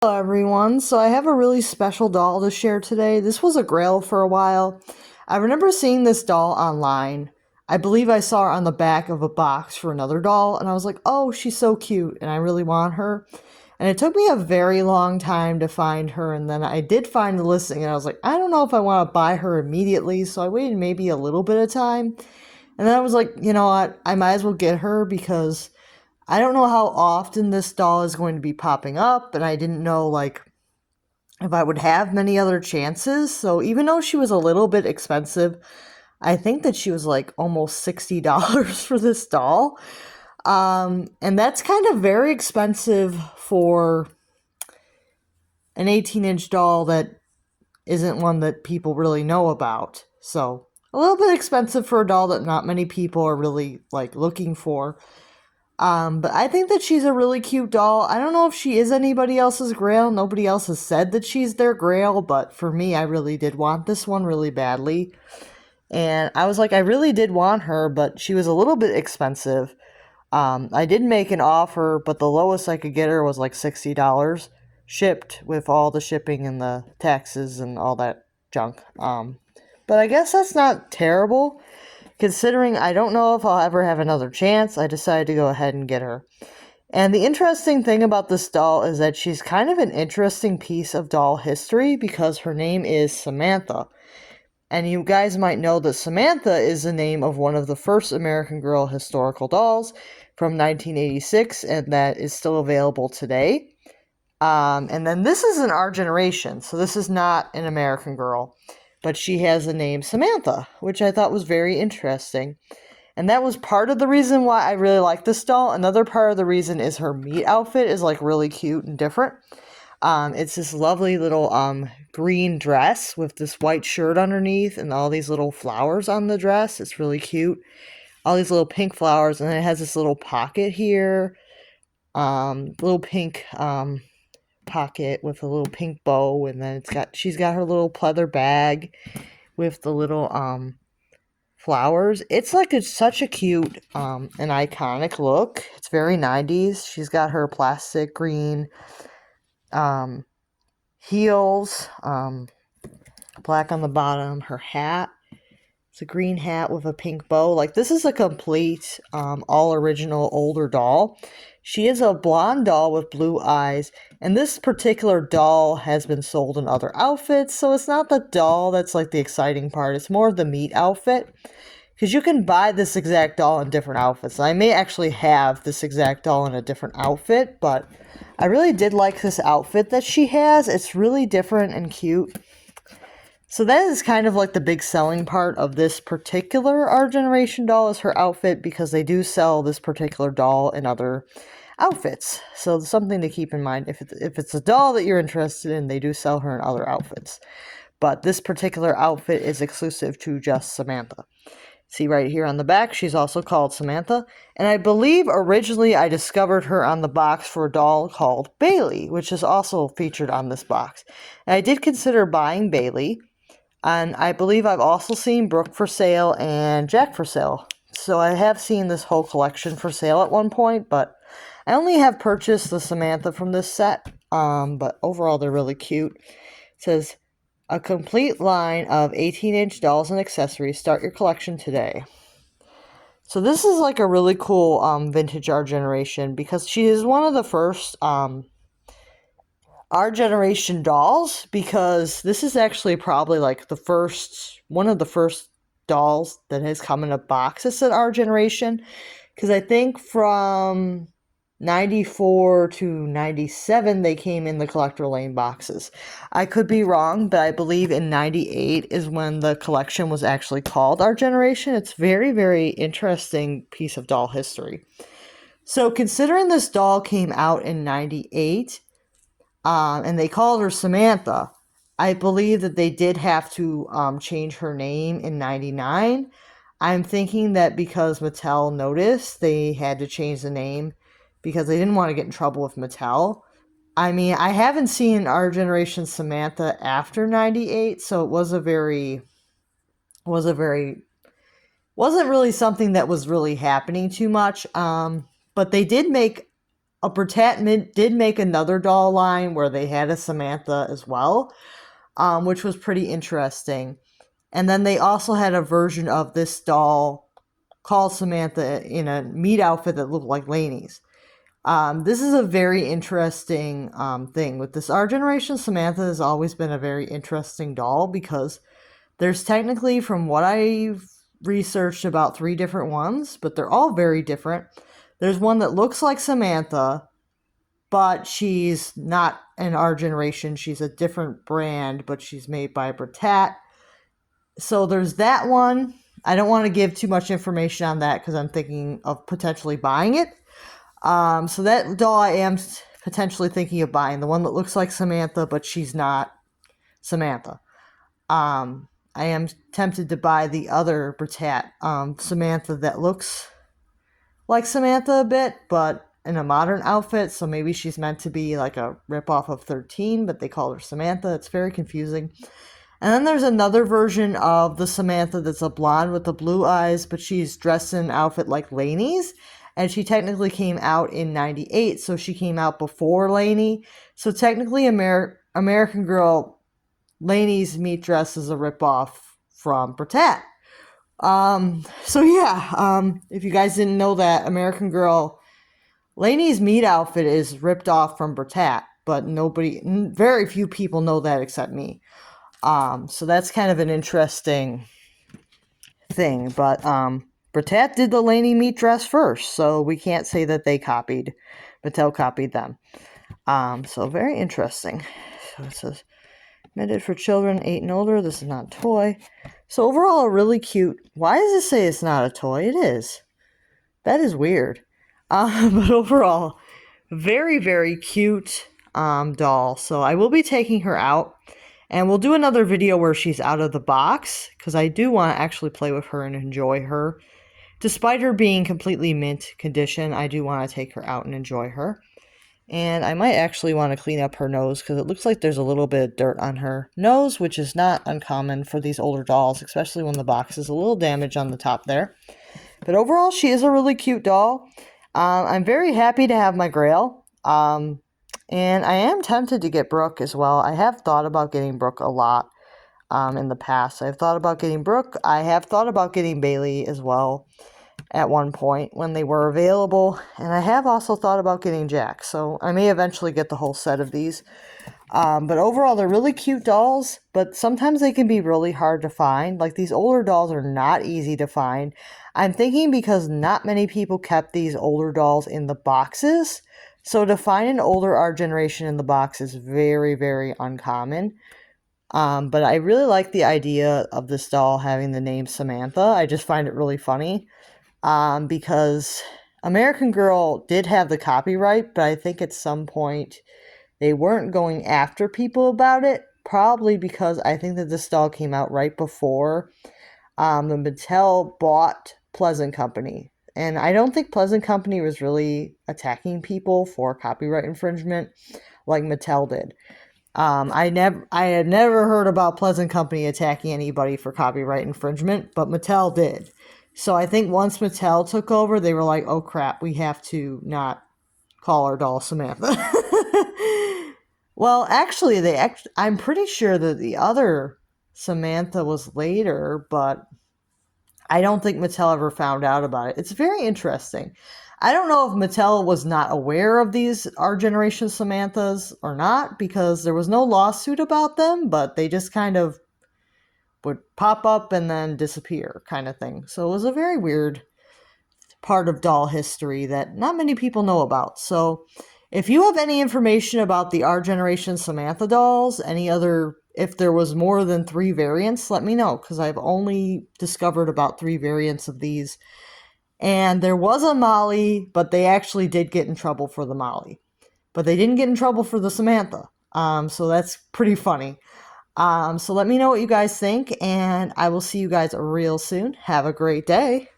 Hello everyone, so I have a really special doll to share today. This was a grail for a while. I remember seeing this doll online. I believe I saw her on the back of a box for another doll, and I was like, oh, she's so cute, and I really want her. And it took me a very long time to find her, and then I did find the listing, and I was like, I don't know if I want to buy her immediately, so I waited maybe a little bit of time. And then I was like, you know what, I might as well get her because I don't know how often this doll is going to be popping up, and I didn't know, like, if I would have many other chances. So even though she was a little bit expensive, I think that she was like almost $60 for this doll. And that's kind of very expensive for an 18-inch doll that isn't one that people really know about. So a little bit expensive for a doll that not many people are really like looking for. But I think that she's a really cute doll. I don't know if she is anybody else's grail. Nobody else has said that she's their grail, but for me, I really did want this one really badly. And I was like, I really did want her, but she was a little bit expensive. I did make an offer, but the lowest I could get her was like $60 shipped with all the shipping and the taxes and all that junk. But I guess that's not terrible. Considering I don't know if I'll ever have another chance, I decided to go ahead and get her. And the interesting thing about this doll is that she's kind of an interesting piece of doll history because her name is Samantha. And you guys might know that Samantha is the name of one of the first American Girl historical dolls from 1986, and that is still available today. And then this is in Our Generation, so this is not an American Girl. But she has the name Samantha, which I thought was very interesting. And that was part of the reason why I really like this doll. Another part of the reason is her meat outfit is like really cute and different. It's this lovely little green dress with this white shirt underneath and all these little flowers on the dress. It's really cute. All these little pink flowers, and then it has this little pocket here. Little pink pocket with a little pink bow, and then she's got her little pleather bag with the little flowers. It's like such a cute and iconic look. It's very 90s. She's got her plastic green heels, black on the bottom, her hat. It's a green hat with a pink bow. Like, this is a complete all original older doll. She is a blonde doll with blue eyes, and this particular doll has been sold in other outfits, so it's not the doll that's like the exciting part. It's more the meat outfit, because you can buy this exact doll in different outfits. I may actually have this exact doll in a different outfit, but I really did like this outfit that she has. It's really different and cute. So that is kind of like the big selling part of this particular Our Generation doll is her outfit, because they do sell this particular doll in other outfits. So something to keep in mind. If it's a doll that you're interested in, they do sell her in other outfits. But this particular outfit is exclusive to just Samantha. See right here on the back, she's also called Samantha. And I believe originally I discovered her on the box for a doll called Bailey, which is also featured on this box. And I did consider buying Bailey. And I believe I've also seen Brooke for sale and Jack for sale. So I have seen this whole collection for sale at one point, but I only have purchased the Samantha from this set. But overall, they're really cute. It says, a complete line of 18-inch dolls and accessories. Start your collection today. So this is like a really cool vintage Our Generation, because she is one of the first Our Generation dolls, because this is actually probably like one of the first dolls that has come in a box. It's an Our Generation, because I think from 94 to 97 they came in the collector lane boxes. I could be wrong, but I believe in 98 is when the collection was actually called Our Generation. It's very, very interesting piece of doll history. So considering this doll came out in 98, and they called her Samantha, I believe that they did have to change her name in 99. I'm thinking that because Mattel noticed, they had to change the name because they didn't want to get in trouble with Mattel. I mean, I haven't seen Our Generation Samantha after 98, so it wasn't really something that was really happening too much. But they did make Did make another doll line where they had a Samantha as well, which was pretty interesting. And then they also had a version of this doll called Samantha in a meat outfit that looked like Lainey's. This is a very interesting thing. With this Our Generation Samantha has always been a very interesting doll because there's technically, from what I've researched, about 3 different ones, but they're all very different. There's one that looks like Samantha, but she's not in Our Generation. She's a different brand, but she's made by Britat. So there's that one. I don't want to give too much information on that because I'm thinking of potentially buying it. So that doll I am potentially thinking of buying. The one that looks like Samantha, but she's not Samantha. I am tempted to buy the other Britat Samantha that looks like Samantha a bit, but in a modern outfit. So maybe she's meant to be like a ripoff of 13, but they call her Samantha. It's very confusing. And then there's another version of the Samantha that's a blonde with the blue eyes, but she's dressed in an outfit like Lainey's. And she technically came out in 98, so she came out before Lainey. So technically American Girl, Lainey's meat dress is a ripoff from Britat. So yeah, if you guys didn't know that, American Girl, Lainey's meat outfit is ripped off from Britat, but very few people know that except me. So that's kind of an interesting thing, but Britat did the Lainey meat dress first, so we can't say that Mattel copied them. So very interesting. So it says, intended for children 8 and older. This is not a toy. So overall, a really cute. Why does it say it's not a toy? It is. That is weird. But overall, very, very cute doll. So I will be taking her out. And we'll do another video where she's out of the box, because I do want to actually play with her and enjoy her. Despite her being completely mint condition, I do want to take her out and enjoy her. And I might actually want to clean up her nose, because it looks like there's a little bit of dirt on her nose, which is not uncommon for these older dolls, especially when the box is a little damaged on the top there. But overall, she is a really cute doll. I'm very happy to have my Grail. And I am tempted to get Brooke as well. I have thought about getting Brooke a lot in the past. I've thought about getting Brooke. I have thought about getting Bailey as well at one point when they were available. And I have also thought about getting Jack. So I may eventually get the whole set of these. But overall, they're really cute dolls. But sometimes they can be really hard to find. Like, these older dolls are not easy to find. I'm thinking because not many people kept these older dolls in the boxes. So to find an older Our Generation in the box is very, very uncommon. But I really like the idea of this doll having the name Samantha. I just find it really funny. Because American Girl did have the copyright, but I think at some point they weren't going after people about it. Probably because I think that this doll came out right before the Mattel bought Pleasant Company. And I don't think Pleasant Company was really attacking people for copyright infringement like Mattel did. I had never heard about Pleasant Company attacking anybody for copyright infringement, but Mattel did. So I think once Mattel took over, they were like, oh crap, we have to not call our doll Samantha. Well, actually, I'm pretty sure that the other Samantha was later, but I don't think Mattel ever found out about it. It's very interesting. I don't know if Mattel was not aware of these Our Generation Samanthas or not, because there was no lawsuit about them, but they just kind of would pop up and then disappear kind of thing. So it was a very weird part of doll history that not many people know about. So if you have any information about the Our Generation Samantha dolls, if there was more than 3 variants, let me know, because I've only discovered about 3 variants of these. And there was a Molly, but they actually did get in trouble for the Molly. But they didn't get in trouble for the Samantha. So that's pretty funny. So let me know what you guys think, and I will see you guys real soon. Have a great day.